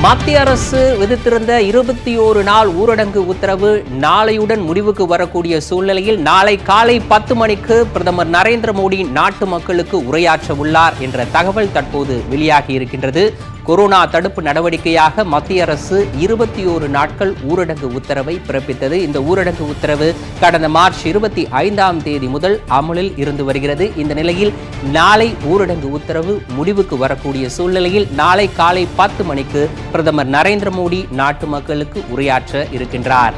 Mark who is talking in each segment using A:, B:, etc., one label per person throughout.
A: மத்திய அரசு விதித்திருந்த 21 நாள் ஊரடங்கு உத்தரவு நாளையுடன் முடிவுக்கு வரக்கூடிய சூழ்நிலையில் நாளை காலை 10 மணிக்கு பிரதமர் நரேந்திர மோடி நாட்டு மக்களுக்கு உரையாற்ற உள்ளார் என்ற தகவல் தற்போது வெளியாகி இருக்கின்றது. கொரோனா தடுப்பு நடவடிக்கையாக மத்திய அரசு 21 நாட்கள் ஊரடங்கு உத்தரவை பிறப்பித்தது. இந்த ஊரடங்கு உத்தரவு கடந்த மார்ச் 25ஆம் தேதி முதல் அமலில் இருந்து வருகிறது. இந்த நிலையில் நாளை ஊரடங்கு உத்தரவு முடிவுக்கு வரக்கூடிய சூழ்நிலையில் நாளை காலை 10 மணிக்கு பிரதமர் நரேந்திர மோடி நாட்டு மக்களுக்கு உரையாற்ற இருக்கின்றார்.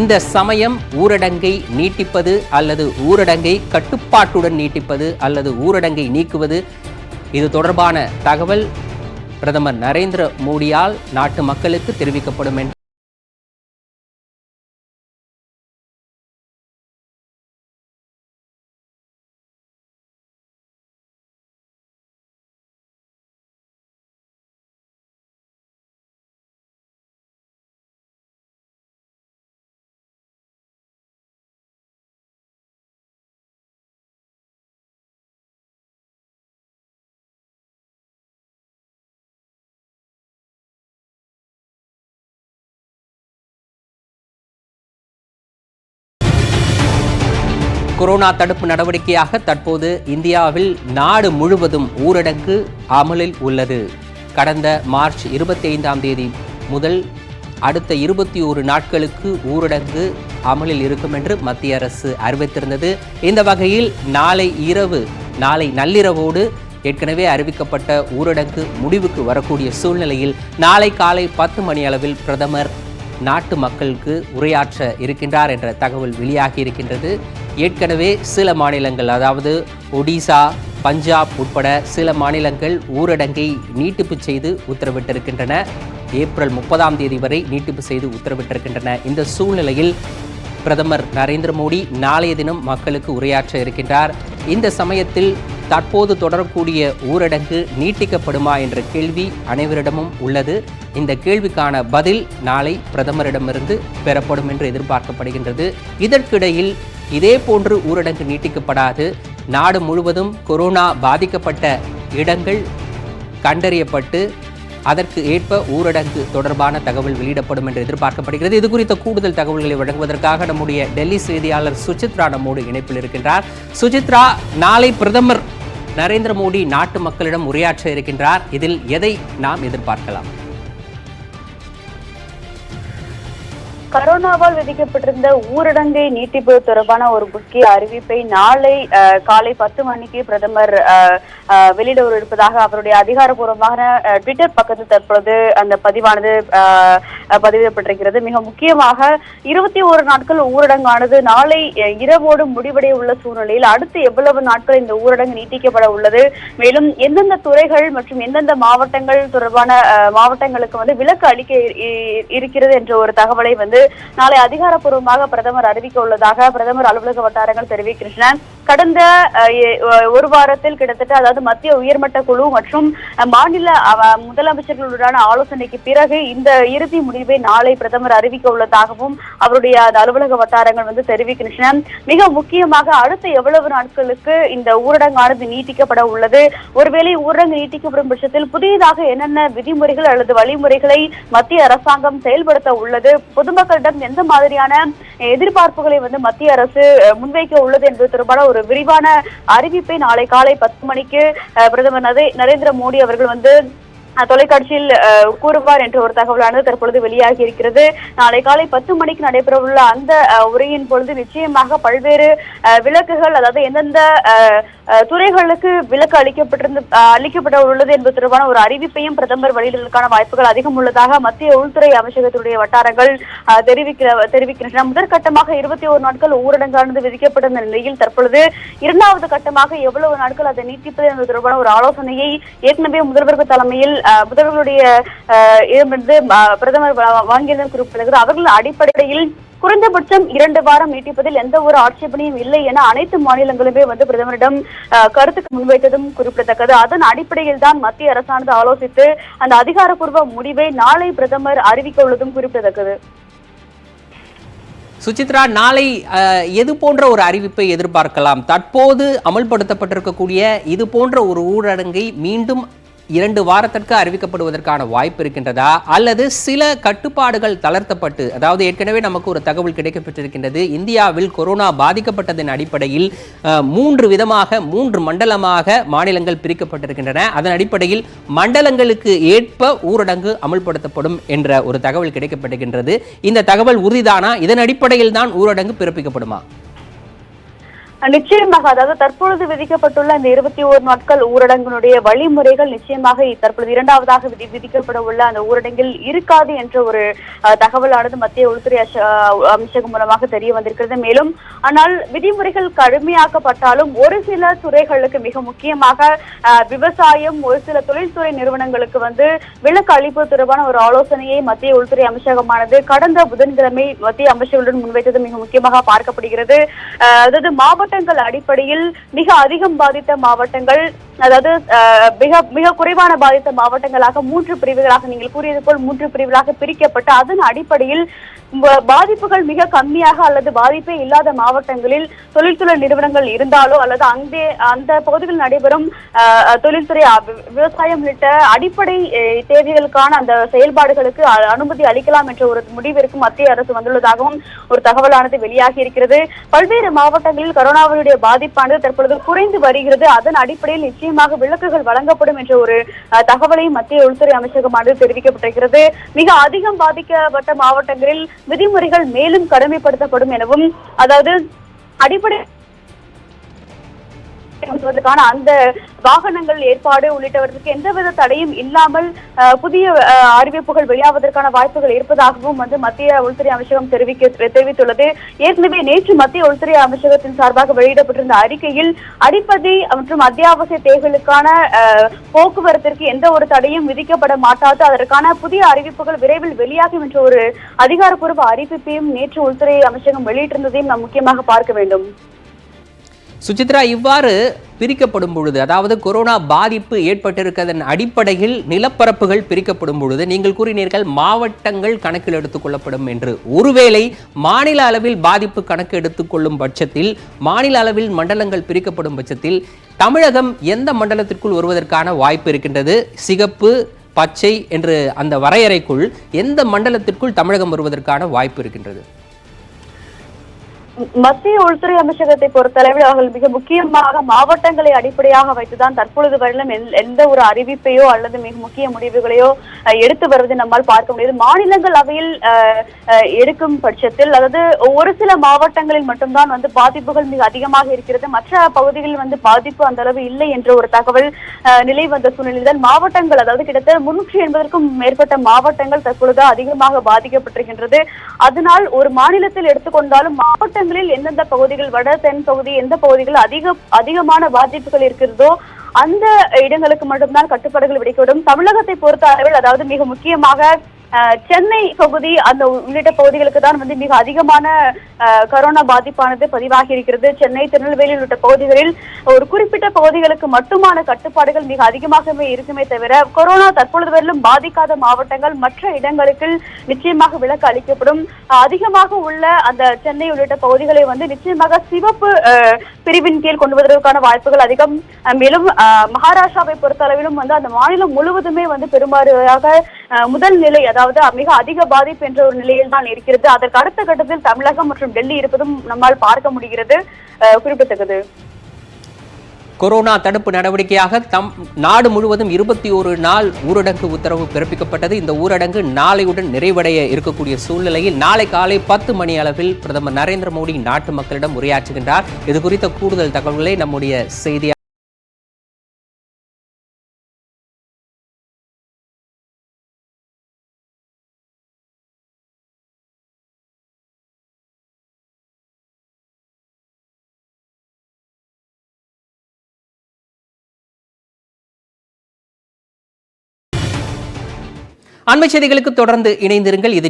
A: இந்த சமயம் ஊரடங்கை நீட்டிப்பது அல்லது ஊரடங்கை கட்டுப்பாட்டுடன் நீட்டிப்பது அல்லது ஊரடங்கை நீக்குவது இது தொடர்பான தகவல் பிரதமர் நரேந்திர மோடியால் நாட்டு மக்களுக்கு தெரிவிக்கப்படும் என்று கொரோனா தடுப்பு நடவடிக்கையாக தற்போது இந்தியாவில் நாடு முழுவதும் ஊரடங்கு அமலில் உள்ளது. கடந்த மார்ச் 25ஆம் தேதி முதல் அடுத்த 21 நாட்களுக்கு ஊரடங்கு அமலில் இருக்கும் என்று மத்திய அரசு அறிவித்திருந்தது. இந்த வகையில் நாளை நள்ளிரவோடு ஏற்கனவே அறிவிக்கப்பட்ட ஊரடங்கு முடிவுக்கு வரக்கூடிய சூழ்நிலையில் நாளை காலை 10 மணி அளவில் பிரதமர் நாட்டு மக்களுக்கு உரையாற்ற இருக்கின்றார் என்ற தகவல் வெளியாகி இருக்கின்றது. ஏற்கனவே சில மாநிலங்கள், அதாவது ஒடிசா, பஞ்சாப் உட்பட சில மாநிலங்கள் ஊரடங்கை நீட்டிப்பு செய்து உத்தரவிட்டிருக்கின்றன. ஏப்ரல் 30ஆம் தேதி வரை நீட்டிப்பு செய்து உத்தரவிட்டிருக்கின்றன. இந்த சூழ்நிலையில் பிரதமர் நரேந்திர மோடி நாளைய தினம் மக்களுக்கு உரையாற்ற இருக்கின்றார். இந்த சமயத்தில் தற்போது தொடரக்கூடிய ஊரடங்கு நீட்டிக்கப்படுமா என்ற கேள்வி அனைவரிடமும் உள்ளது. இந்த கேள்விக்கான பதில் நாளை பிரதமரிடமிருந்து பெறப்படும் என்று எதிர்பார்க்கப்படுகின்றது. இதற்கிடையில் இதே போன்று ஊரடங்கு நீட்டிக்கப்படாது, நாடு முழுவதும் கொரோனா பாதிக்கப்பட்ட இடங்கள் கண்டறியப்பட்டு அதற்கு ஏற்ப ஊரடங்கு தொடர்பான தகவல் வெளியிடப்படும் என்று எதிர்பார்க்கப்படுகிறது. இது குறித்த கூடுதல் தகவல்களை வழங்குவதற்காக நம்முடைய டெல்லி செய்தியாளர் சுசித்ரா நம்மோடு இணைப்பில் இருக்கின்றார். சுசித்ரா, நாளை பிரதமர் நரேந்திர மோடி நாட்டு மக்களிடம் உரையாற்ற இருக்கின்றார். இதில் எதை நாம் எதிர்பார்க்கலாம்?
B: கரோனாவால் விதிக்கப்பட்டிருந்த ஊரடங்கை நீட்டிப்பு தொடர்பான ஒரு முக்கிய அறிவிப்பை நாளை காலை 10 மணிக்கு பிரதமர் வெளியிட இருப்பதாக அவருடைய அதிகாரப்பூர்வமான ட்விட்டர் பக்கத்தில் தற்பொழுது அந்த பதிவானது பதிவிடப்பட்டிருக்கிறது. மிக முக்கியமாக 21 நாட்கள் ஊரடங்கானது நாளை இரவோடு முடிவடைய உள்ள சூழ்நிலையில் அடுத்து எவ்வளவு நாட்கள் இந்த ஊரடங்கு நீட்டிக்கப்பட உள்ளது, மேலும் எந்தெந்த துறைகள் மற்றும் எந்தெந்த மாவட்டங்கள் தொடர்பான மாவட்டங்களுக்கு விலக்கு அளிக்க இருக்கிறது என்ற ஒரு தகவலை நாளை அதிகாரப்பூர்வமாக பிரதமர் அறிவிக்க உள்ளதாக பிரதமர் அலுவலக வட்டாரங்கள் தெரிவிக்கின்றன. கடந்த ஒரு வாரத்தில் கிட்டத்தட்ட, அதாவது மத்திய உயர்மட்ட குழு மற்றும் மாநில முதலமைச்சர்களுடனான ஆலோசனைக்கு பிறகு இந்த இறுதி முடிவை நாளை பிரதமர் அறிவிக்க உள்ளதாகவும் அவருடைய அலுவலக வட்டாரங்கள் தெரிவிக்கின்றன. மிக முக்கியமாக அடுத்த எவ்வளவு நாட்களுக்கு இந்த ஊரடங்கானது நீட்டிக்கப்பட உள்ளது, ஒருவேளை ஊரடங்கு நீட்டிக்கப்படும் பட்சத்தில் புதியதாக என்னென்ன விதிமுறைகள் அல்லது வழிமுறைகளை மத்திய அரசாங்கம் செயல்படுத்த உள்ளது, பொதுமக்களிடம் எந்த மாதிரியான எதிர்பார்ப்புகளை மத்திய அரசு முன்வைக்க உள்ளது என்பது தொடர்பான ஒரு விரிவான அறிவிப்பை நாளை காலை 10 மணிக்கு பிரதமர் நரேந்திர மோடி அவர்கள் தொலைக்காட்சியில் கூறுவார் என்ற ஒரு தகவலானது தற்பொழுது வெளியாகி இருக்கிறது. நாளை காலை 10 மணிக்கு நடைபெறவுள்ள அந்த உரையின் பொழுது நிச்சயமாக பல்வேறு விலக்குகள், அதாவது எந்தெந்த துறைகளுக்கு விலக்கு அளிக்கப்பட உள்ளது என்பது தொடர்பான ஒரு அறிவிப்பையும் பிரதமர் வெளியிடுவதற்கான வாய்ப்புகள் அதிகம் உள்ளதாக மத்திய உள்துறை அமைச்சகத்துடைய வட்டாரங்கள் தெரிவிக்கின்றன. முதற்கட்டமாக 21 நாட்கள் ஊரடங்கானது விதிக்கப்பட்ட நிலையில் தற்பொழுது இரண்டாவது கட்டமாக எவ்வளவு நாட்கள் அதை நீட்டிப்பது என்பது தொடர்பான ஒரு ஆலோசனையை ஏற்கனவே முதல்வர்கள் தலைமையில் முதல்வர்களுடைய இடமிருந்து பிரதமர் வாங்கியதும் குறிப்பிடுகிறது. அவர்கள் அடிப்படையில் குறைந்தபட்சம் 2 வாரம் நீட்டிப்பதில் எந்த ஒரு ஆட்சேபனையும் இல்லை என அனைத்து மாநிலங்களுமே பிரதமரிடம் கருத்துக்கு முன்வைத்ததும் குறிப்பிடத்தக்கது. அதன் அடிப்படையில் தான் மத்திய அரசானது ஆலோசித்து அந்த அதிகாரப்பூர்வ முடிவை நாளை பிரதமர் அறிவிக்க உள்ளதும் குறிப்பிடத்தக்கது.
A: சுசித்ரா, நாளை எது போன்ற ஒரு அறிவிப்பை எதிர்பார்க்கலாம்? தற்போது அமல்படுத்தப்பட்டிருக்கக்கூடிய இது போன்ற ஒரு ஊரடங்கை மீண்டும் 2 வாரத்திற்கு அறிவிக்கப்படுவதற்கான வாய்ப்பு இருக்கின்றதா, அல்லது சில கட்டுப்பாடுகள் தளர்த்தப்பட்டு, அதாவது ஏற்கனவே நமக்கு ஒரு தகவல் கிடைக்கப்பட்டிருக்கின்றது, இந்தியாவில் கொரோனா பாதிக்கப்பட்டதன் அடிப்படையில் 3 விதமாக 3 மண்டலமாக மாநிலங்கள் பிரிக்கப்பட்டிருக்கின்றன. அதன் அடிப்படையில் மண்டலங்களுக்கு ஏற்ப ஊரடங்கு அமல்படுத்தப்படும் என்ற ஒரு தகவல் கிடைக்கப்பட்டிருக்கின்றது. இந்த தகவல் உறுதிதானா? இதன் அடிப்படையில் தான் ஊரடங்கு பிறப்பிக்கப்படுமா?
B: நிச்சயமாக, அதாவது தற்பொழுது விதிக்கப்பட்டுள்ள இந்த 21 நாட்கள் ஊரடங்கினுடைய வழிமுறைகள் நிச்சயமாக தற்பொழுது 2வதாக விதிக்கப்பட உள்ள அந்த ஊரடங்கில் இருக்காது என்ற ஒரு தகவலானது மத்திய உள்துறை அமைச்சகம் மூலமாக தெரிய வந்திருக்கிறது. மேலும் ஆனால் விதிமுறைகள் கடுமையாக்கப்பட்டாலும் ஒரு சில துறைகளுக்கு, மிக முக்கியமாக விவசாயம், ஒரு சில தொழில்துறை நிறுவனங்களுக்கு விலக்கு அளிப்பு தொடர்பான ஒரு ஆலோசனையை மத்திய உள்துறை அமைச்சகமானது கடந்த புதன்கிழமை மத்திய அமைச்சர்களுடன் முன்வைத்தது மிக முக்கியமாக பார்க்கப்படுகிறது. அதாவது மாவட்டங்கள் அடிப்படையில் மிக அதிகம் பாதித்த மாவட்டங்கள், அதாவது மிக குறைவான பாதித்த மாவட்டங்களாக 3 பிரிவுகளாக, நீங்கள் கூறியது போல் 3 பிரிவுகளாக பிரிக்கப்பட்டு அதன் அடிப்படையில் பாதிப்புகள் மிக கம்மியாக அல்லது பாதிப்பே இல்லாத மாவட்டங்களில் தொழில்துறை நிறுவனங்கள் இருந்தாலோ அல்லது அந்த பகுதிகளில் நடைபெறும் தொழில்துறை, விவசாயம் உள்ளிட்ட அடிப்படை தேவைகளுக்கான அந்த செயல்பாடுகளுக்கு அனுமதி அளிக்கலாம் என்ற ஒரு முடிவிற்கு மத்திய அரசு வந்துள்ளதாகவும் ஒரு தகவலானது வெளியாகி இருக்கிறது. பல்வேறு மாவட்டங்களில் கொரோனாவுடைய பாதிப்பானது தற்பொழுது குறைந்து வருகிறது. அதன் அடிப்படையில் நிச்சயமாக விலக்குகள் வழங்கப்படும் என்ற ஒரு தகவலை மத்திய உள்துறை அமைச்சகமானது தெரிவிக்கப்பட்டிருக்கிறது. மிக அதிகம் பாதிக்கப்பட்ட மாவட்டங்களில் விதிமுறைகள் மேலும் கடுமைப்படுத்தப்படும் எனவும், அதாவது அடிப்படை அந்த வாகனங்கள் ஏற்பாடு உள்ளிட்டவற்றுக்கு எந்தவித தடையும் இல்லாமல் புதிய அறிவிப்புகள் வெளியாவதற்கான வாய்ப்புகள் இருப்பதாகவும் மத்திய உள்துறை அமைச்சகம் தெரிவித்துள்ளது. ஏற்கனவே நேற்று மத்திய உள்துறை அமைச்சகத்தின் சார்பாக வெளியிடப்பட்டிருந்த அறிக்கையில் அடிப்படை மற்றும் அத்தியாவசிய தேவைகளுக்கான போக்குவரத்திற்கு எந்த ஒரு தடையும் விதிக்கப்பட மாட்டாது, அதற்கான புதிய அறிவிப்புகள் விரைவில் வெளியாகும் என்ற ஒரு அதிகாரப்பூர்வ அறிவிப்பையும் நேற்று உள்துறை அமைச்சகம் வெளியிட்டிருந்ததையும் நாம் முக்கியமாக பார்க்க வேண்டும்.
A: சுசித்ரா, இவ்வாறு பிரிக்கப்படும் பொழுது, அதாவது கொரோனா பாதிப்பு ஏற்பட்டிருக்கிறதன் அடிப்படையில் நிலப்பரப்புகள் பிரிக்கப்படும் பொழுது, நீங்கள் கூறினீர்கள் மாவட்டங்கள் கணக்கில் எடுத்துக் கொள்ளப்படும் என்று. ஒருவேளை மாநில அளவில் பாதிப்பு கணக்கு எடுத்துக்கொள்ளும் பட்சத்தில், மாநில அளவில் மண்டலங்கள் பிரிக்கப்படும் பட்சத்தில் தமிழகம் எந்த மண்டலத்திற்குள் வருவதற்கான வாய்ப்பு இருக்கின்றது? சிகப்பு, பச்சை என்று அந்த வரையறைக்குள் எந்த மண்டலத்திற்குள் தமிழகம் வருவதற்கான வாய்ப்பு இருக்கின்றது?
B: மத்திய உள்துறை அமைச்சகத்தை பொறுத்தளவில் அவர்கள் மிக முக்கியமாக மாவட்டங்களை அடிப்படையாக வைத்துதான் தற்பொழுது வரையிலும் எந்த ஒரு அறிவிப்பையோ அல்லது மிக முக்கிய முடிவுகளையோ எடுத்து வருவதை நம்மால் பார்க்க முடியாது. மாநிலங்கள் அவையில் எடுக்கும் பட்சத்தில், அதாவது ஒரு சில மாவட்டங்களில் மட்டும்தான் பாதிப்புகள் மிக அதிகமாக இருக்கிறது, மற்ற பகுதிகளில் பாதிப்பு அந்த அளவு இல்லை என்ற ஒரு தகவல் நிலை வந்த சூழ்நிலையில் மாவட்டங்கள், அதாவது கிட்டத்தட்ட 380க்கும் மேற்பட்ட மாவட்டங்கள் தற்பொழுது அதிகமாக பாதிக்கப்பட்டிருக்கின்றது. அதனால் ஒரு மாநிலத்தில் எடுத்துக்கொண்டாலும் மாவட்ட எந்தெந்த பகுதிகள், வட தென் பகுதி, எந்த பகுதிகள் அதிகமான பாதிப்புகள் இருக்கிறதோ அந்த இடங்களுக்கு மட்டும்தான் கட்டுப்பாடுகள் விதிக்கப்படும். தமிழகத்தை பொறுத்த அளவில், அதாவது மிக முக்கியமாக சென்னை பகுதி அந்த உள்ளிட்ட பகுதிகளுக்கு தான் மிக அதிகமான கொரோனா பாதிப்பானது பதிவாகி இருக்கிறது. சென்னை, திருநெல்வேலி உள்ளிட்ட பகுதிகளில் ஒரு குறிப்பிட்ட பகுதிகளுக்கு மட்டுமான கட்டுப்பாடுகள் மிக அதிகமாகவே இருக்குமே தவிர, கொரோனா தற்பொழுது வரையிலும் பாதிக்காத மாவட்டங்கள் மற்ற இடங்களுக்கு நிச்சயமாக விலக்கு அளிக்கப்படும். அதிகமாக உள்ள அந்த சென்னை உள்ளிட்ட பகுதிகளை நிச்சயமாக சிவப்பு பிரிவின் கீழ் கொண்டு வருவதற்கான வாய்ப்புகள் அதிகம். மேலும் மகாராஷ்டிராவை பொறுத்த அளவிலும் அந்த மாநிலம் முழுவதுமே பெரும்பாலாக முதல் நிலை, அதாவது மிக அதிக பாதிப்பு என்ற ஒரு நிலையில் தான் இருக்கிறது. அதற்கு அடுத்த கட்டத்தில் தமிழகம் மற்றும் டெல்லி இருப்பதும் நம்மால் பார்க்க முடிகிறது, குறிப்பிடத்தக்கது.
A: கொரோனா தடுப்பு நடவடிக்கையாக நாடு முழுவதும் 21 நாள் ஊரடங்கு உத்தரவு பிறப்பிக்கப்பட்டது. இந்த ஊரடங்கு நாளையுடன் நிறைவடைய இருக்கக்கூடிய சூழ்நிலையில் நாளை காலை 10 மணி அளவில் பிரதமர் நரேந்திர மோடி நாட்டு மக்களிடம் உரையாற்றுகின்றார். இது குறித்த கூடுதல் தகவல்களை நம்முடைய செய்தி அண்மை செய்திகளுக்கு தொடர்ந்து இணைந்திருங்கள். இது